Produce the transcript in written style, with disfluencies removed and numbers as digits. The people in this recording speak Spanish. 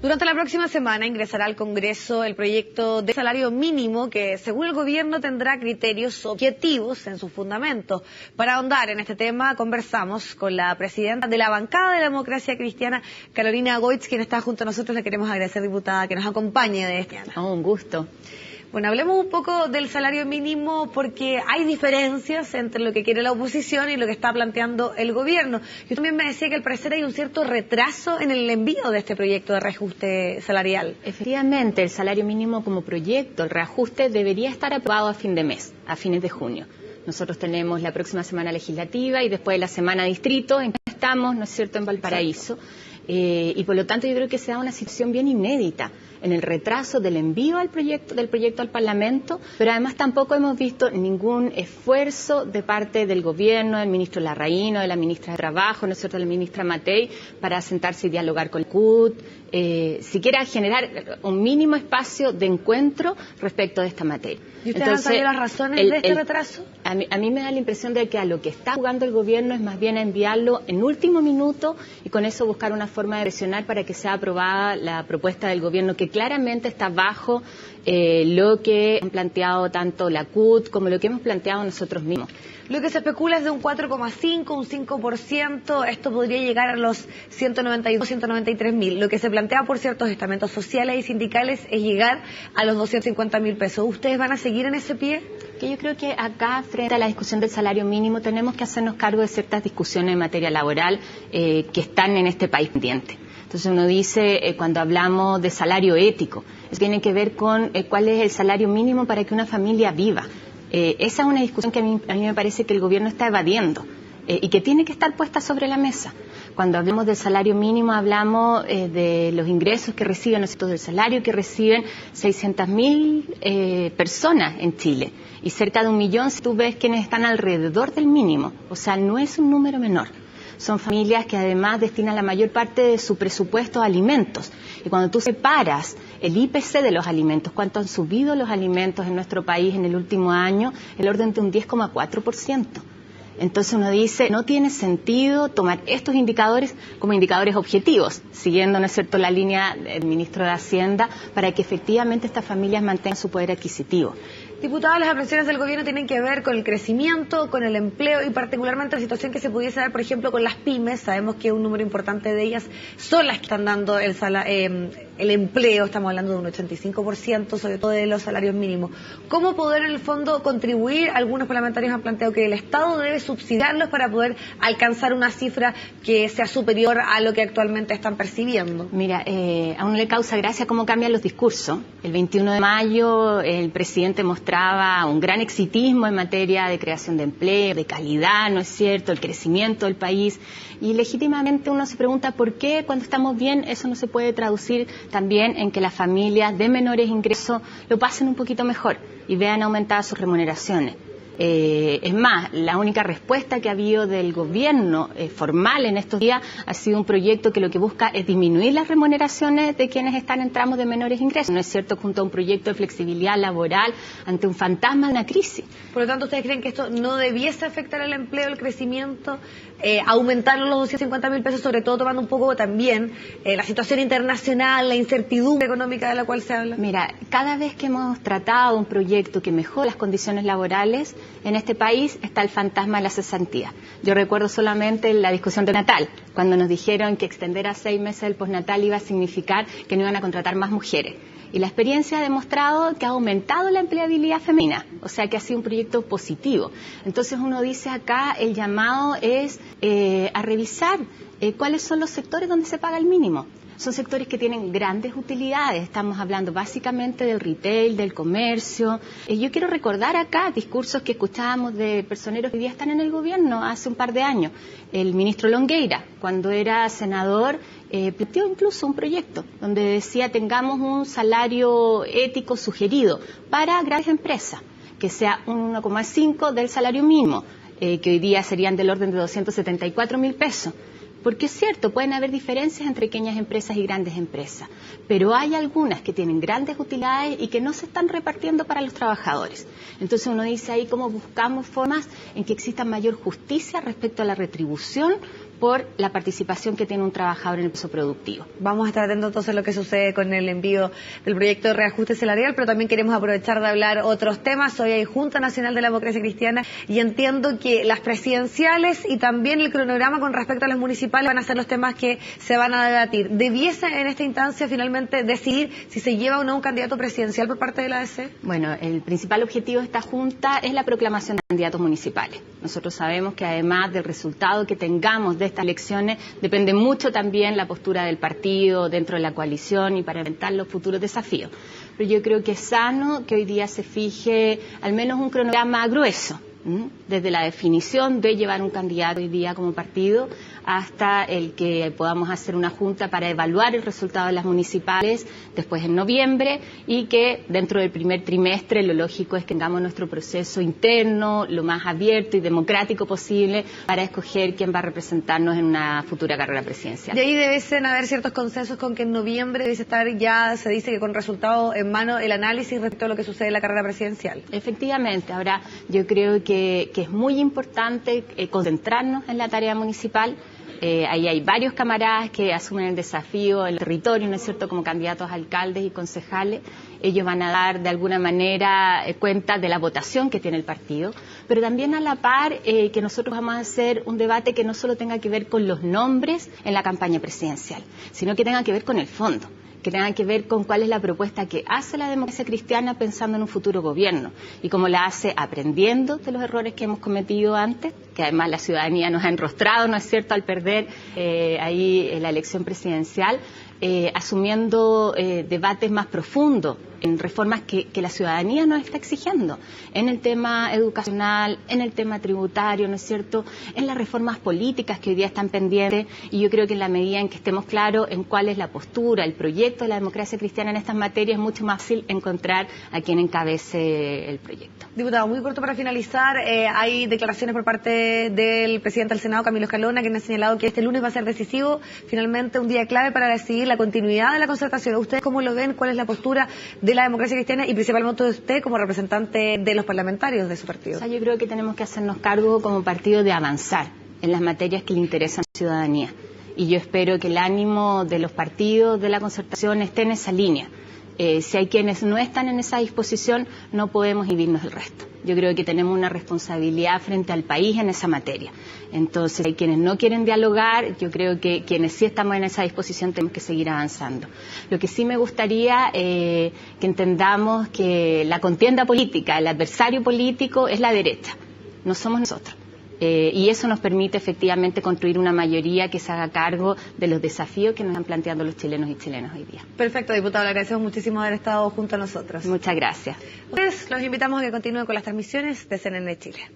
Durante la próxima semana ingresará al Congreso el proyecto de salario mínimo que, según el gobierno, tendrá criterios objetivos en sus fundamentos. Para ahondar en este tema, conversamos con la presidenta de la bancada de la Democracia Cristiana, Carolina Goitz, quien está junto a nosotros. Le queremos agradecer, diputada, que nos acompañe de este año. Un gusto. Bueno, hablemos un poco del salario mínimo porque hay diferencias entre lo que quiere la oposición y lo que está planteando el gobierno. Yo también me decía que al parecer hay un cierto retraso en el envío de este proyecto de reajuste salarial. Efectivamente, el salario mínimo como proyecto, el reajuste, debería estar aprobado a fin de mes, a fines de junio. Nosotros tenemos la próxima semana legislativa y después la semana distrito, en que estamos, ¿no es cierto?, en Valparaíso. Y por lo tanto yo creo que se da una situación bien inédita en el retraso del envío del proyecto al Parlamento, pero además tampoco hemos visto ningún esfuerzo de parte del gobierno, del ministro Larraín, de la ministra de Trabajo, ¿no es cierto?, de la ministra Matei, para sentarse y dialogar con el CUT, siquiera generar un mínimo espacio de encuentro respecto de esta materia. ¿Y ustedes han sabido las razones de este retraso? A mí me da la impresión de que a lo que está jugando el gobierno es más bien a enviarlo en último minuto y con eso buscar una forma de presionar para que sea aprobada la propuesta del gobierno, que claramente está bajo lo que han planteado tanto la CUT como lo que hemos planteado nosotros mismos. Lo que se especula es de un 4,5, un 5%, esto podría llegar a los 192, 193 mil. Lo que se plantea por ciertos estamentos sociales y sindicales es llegar a los 250 mil pesos. ¿Ustedes van a seguir en ese pie? Que yo creo que acá, frente a la discusión del salario mínimo, tenemos que hacernos cargo de ciertas discusiones en materia laboral que están en este país pendientes. Entonces uno dice, cuando hablamos de salario ético, eso tiene que ver con cuál es el salario mínimo para que una familia viva. Esa es una discusión que a mí me parece que el gobierno está evadiendo y que tiene que estar puesta sobre la mesa. Cuando hablamos del salario mínimo hablamos de los ingresos que reciben, nosotros del salario que reciben 600.000 personas en Chile y cerca de 1 millón si tú ves quienes están alrededor del mínimo. O sea, no es un número menor. Son familias que además destinan la mayor parte de su presupuesto a alimentos. Y cuando tú separas el IPC de los alimentos, cuánto han subido los alimentos en nuestro país en el último año, el orden de un 10,4%. Entonces uno dice, no tiene sentido tomar estos indicadores como indicadores objetivos, siguiendo, ¿no es cierto?, la línea del ministro de Hacienda, para que efectivamente estas familias mantengan su poder adquisitivo. Diputada, las aprensiones del gobierno tienen que ver con el crecimiento, con el empleo y particularmente la situación que se pudiese dar, por ejemplo, con las pymes. Sabemos que un número importante de ellas son las que están dando el empleo, estamos hablando de un 85%, sobre todo de los salarios mínimos. ¿Cómo poder en el fondo contribuir? Algunos parlamentarios han planteado que el Estado debe subsidiarlos para poder alcanzar una cifra que sea superior a lo que actualmente están percibiendo. Mira, a uno le causa gracia cómo cambian los discursos. El 21 de mayo el presidente mostraba un gran exitismo en materia de creación de empleo, de calidad, ¿no es cierto?, el crecimiento del país. Y legítimamente uno se pregunta por qué cuando estamos bien eso no se puede traducir también en que las familias de menores ingresos lo pasen un poquito mejor y vean aumentadas sus remuneraciones. Es más, la única respuesta que ha habido del gobierno formal en estos días ha sido un proyecto que lo que busca es disminuir las remuneraciones de quienes están en tramos de menores ingresos. ¿No es cierto?, junto a un proyecto de flexibilidad laboral ante un fantasma de una crisis. Por lo tanto, ¿ustedes creen que esto no debiese afectar el empleo, el crecimiento, aumentar los 250 mil pesos, sobre todo tomando un poco también la situación internacional, la incertidumbre económica de la cual se habla? Mira, cada vez que hemos tratado un proyecto que mejora las condiciones laborales en este país está el fantasma de la cesantía. Yo recuerdo solamente la discusión de Natal, cuando nos dijeron que extender a 6 meses el postnatal iba a significar que no iban a contratar más mujeres. Y la experiencia ha demostrado que ha aumentado la empleabilidad femenina, o sea que ha sido un proyecto positivo. Entonces uno dice acá, el llamado es a revisar cuáles son los sectores donde se paga el mínimo. Son sectores que tienen grandes utilidades, estamos hablando básicamente del retail, del comercio. Yo quiero recordar acá discursos que escuchábamos de personeros que hoy día están en el gobierno hace un par de años. El ministro Longueira, cuando era senador, planteó incluso un proyecto donde decía tengamos un salario ético sugerido para grandes empresas, que sea un 1,5 del salario mínimo, que hoy día serían del orden de 274 mil pesos. Porque es cierto, pueden haber diferencias entre pequeñas empresas y grandes empresas, pero hay algunas que tienen grandes utilidades y que no se están repartiendo para los trabajadores. Entonces uno dice ahí cómo buscamos formas en que exista mayor justicia respecto a la retribución por la participación que tiene un trabajador en el proceso productivo. Vamos a estar atentos entonces a lo que sucede con el envío del proyecto de reajuste salarial, pero también queremos aprovechar de hablar otros temas. Hoy hay Junta Nacional de la Democracia Cristiana y entiendo que las presidenciales y también el cronograma con respecto a las municipales van a ser los temas que se van a debatir. ¿Debiese en esta instancia finalmente decidir si se lleva o no un candidato presidencial por parte de la ADC? Bueno, el principal objetivo de esta Junta es la proclamación de candidatos municipales. Nosotros sabemos que además del resultado que tengamos de estas elecciones, depende mucho también la postura del partido dentro de la coalición y para enfrentar los futuros desafíos. Pero yo creo que es sano que hoy día se fije al menos un cronograma grueso, desde la definición de llevar un candidato hoy día como partido hasta el que podamos hacer una junta para evaluar el resultado de las municipales después en noviembre y que dentro del primer trimestre lo lógico es que tengamos nuestro proceso interno lo más abierto y democrático posible para escoger quién va a representarnos en una futura carrera presidencial. Y ahí deben haber ciertos consensos con que en noviembre debe estar ya, se dice que con resultado en mano el análisis respecto a lo que sucede en la carrera presidencial. Efectivamente, ahora yo creo que es muy importante concentrarnos en la tarea municipal. Ahí hay varios camaradas que asumen el desafío del territorio, ¿no es cierto?, como candidatos a alcaldes y concejales. Ellos van a dar de alguna manera cuenta de la votación que tiene el partido, pero también a la par que nosotros vamos a hacer un debate que no solo tenga que ver con los nombres en la campaña presidencial, sino que tenga que ver con el fondo, que tenga que ver con cuál es la propuesta que hace la democracia cristiana pensando en un futuro gobierno y cómo la hace aprendiendo de los errores que hemos cometido antes, que además la ciudadanía nos ha enrostrado, ¿no es cierto?, al perder ahí la elección presidencial, asumiendo debates más profundos en reformas que la ciudadanía nos está exigiendo, en el tema educacional, en el tema tributario, ¿no es cierto?, en las reformas políticas que hoy día están pendientes, y yo creo que en la medida en que estemos claros en cuál es la postura, el proyecto de la democracia cristiana en estas materias, es mucho más fácil encontrar a quien encabece el proyecto. Diputado, muy corto para finalizar, hay declaraciones por parte del presidente del Senado, Camilo Escalona, quien ha señalado que este lunes va a ser decisivo, finalmente un día clave para decidir la continuidad de la concertación. ¿Ustedes cómo lo ven? ¿Cuál es la postura de la democracia cristiana y principalmente de usted como representante de los parlamentarios de su partido? O sea, yo creo que tenemos que hacernos cargo como partido de avanzar en las materias que le interesan a la ciudadanía. Y yo espero que el ánimo de los partidos de la concertación esté en esa línea. Si hay quienes no están en esa disposición, no podemos inhibirnos del resto. Yo creo que tenemos una responsabilidad frente al país en esa materia. Entonces, hay quienes no quieren dialogar, yo creo que quienes sí estamos en esa disposición tenemos que seguir avanzando. Lo que sí me gustaría que entendamos que la contienda política, el adversario político es la derecha, no somos nosotros. Y eso nos permite efectivamente construir una mayoría que se haga cargo de los desafíos que nos están planteando los chilenos y chilenas hoy día. Perfecto, diputado, le agradecemos muchísimo haber estado junto a nosotros. Muchas gracias. Ustedes los invitamos a que continúen con las transmisiones de CNN Chile.